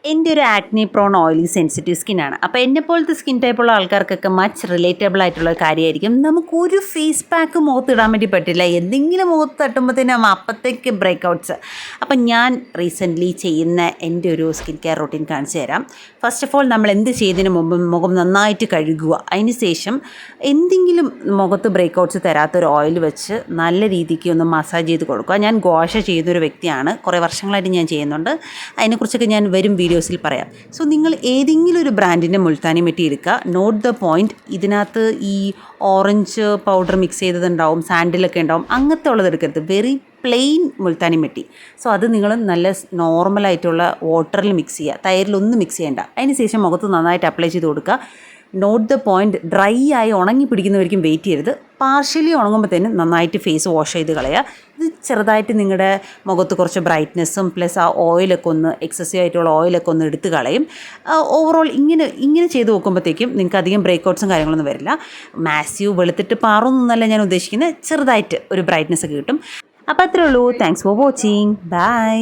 എൻ്റെ ഒരു acne prone oily sensitive സ്കിന്നാണ്. അപ്പോൾ എന്നെപ്പോലത്തെ സ്കിൻ ടൈപ്പുള്ള ആൾക്കാർക്കൊക്കെ മച്ച് റിലേറ്റബിൾ ആയിട്ടുള്ള ഒരു കാര്യമായിരിക്കും. നമുക്കൊരു ഫേസ് പാക്ക് മുഖത്തിടാൻ വേണ്ടി പറ്റില്ല. എന്തെങ്കിലും മുഖത്ത് തട്ടുമ്പോഴത്തേനും അപ്പത്തേക്ക് ബ്രേക്കൗട്ട്സ്. അപ്പം ഞാൻ റീസെൻ്റ്ലി ചെയ്യുന്ന എൻ്റെ ഒരു സ്കിൻ കെയർ റൂട്ടീൻ കാണിച്ചു തരാം. ഫസ്റ്റ് ഓഫ് ഓൾ നമ്മൾ എന്ത് ചെയ്യുന്നതിന് മുമ്പ് മുഖം നന്നായിട്ട് കഴുകുക. അതിന് ശേഷം എന്തെങ്കിലും മുഖത്ത് ബ്രേക്കൗട്ട്സ് തരാത്തൊരു ഓയിൽ വെച്ച് നല്ല രീതിക്ക് ഒന്ന് മസാജ് ചെയ്ത് കൊടുക്കുക. ഞാൻ ഗോഷ ചെയ്യുന്നൊരു വ്യക്തിയാണ്. കുറേ വർഷങ്ങളായിട്ട് ഞാൻ ചെയ്യുന്നുണ്ട്. അതിനെക്കുറിച്ചൊക്കെ ഞാൻ വരും വീഡിയോസിൽ പറയാം. സോ നിങ്ങൾ ഏതെങ്കിലും ഒരു ബ്രാൻഡിൻ്റെ മുൾത്താനി മെട്ടി എടുക്കുക. നോട്ട് ദ പോയിൻറ്റ്, ഇതിനകത്ത് ഈ ഓറഞ്ച് പൗഡർ മിക്സ് ചെയ്തതുണ്ടാവും, സാൻഡിലൊക്കെ ഉണ്ടാവും, അങ്ങനത്തെ ഉള്ളത് എടുക്കരുത്. വെറി പ്ലെയിൻ മുൾത്താനി മെട്ടി. സോ അത് നിങ്ങൾ നല്ല നോർമലായിട്ടുള്ള വാട്ടറിൽ മിക്സ് ചെയ്യുക, തൈരിലൊന്നും മിക്സ് ചെയ്യേണ്ട. അതിന് ശേഷം മുഖത്ത് നന്നായിട്ട് അപ്ലൈ ചെയ്ത് കൊടുക്കുക. നോട്ട് ദ പോയിൻറ്റ്, ഡ്രൈ ആയി ഉണങ്ങി പിടിക്കുന്നവരിക്കും വെയിറ്റ് ചെയ്യരുത്. പാർഷ്യലി ഉണങ്ങുമ്പോഴത്തേനും നന്നായിട്ട് ഫേസ് വാഷ് ചെയ്ത് കളയുക. ഇത് ചെറുതായിട്ട് നിങ്ങളുടെ മുഖത്ത് കുറച്ച് ബ്രൈറ്റ്നെസ്സും പ്ലസ് ആ ഓയിലൊക്കെ ഒന്ന് എക്സസീവ് ആയിട്ടുള്ള ഓയിലൊക്കെ ഒന്ന് എടുത്ത് കളയും. ഓവറോൾ ഇങ്ങനെ ചെയ്ത് നോക്കുമ്പോഴത്തേക്കും നിങ്ങൾക്ക് അധികം ബ്രേക്കൗട്ട്സും കാര്യങ്ങളൊന്നും വരില്ല. മാസീവ് വെളുത്തിട്ട് പാറൊന്നല്ല ഞാൻ ഉദ്ദേശിക്കുന്നത്, ചെറുതായിട്ട് ഒരു ബ്രൈറ്റ്നെസ് ഒക്കെ കിട്ടും. അപ്പോൾ അത്രേ ഉള്ളൂ. Thanks for watching. ബൈ.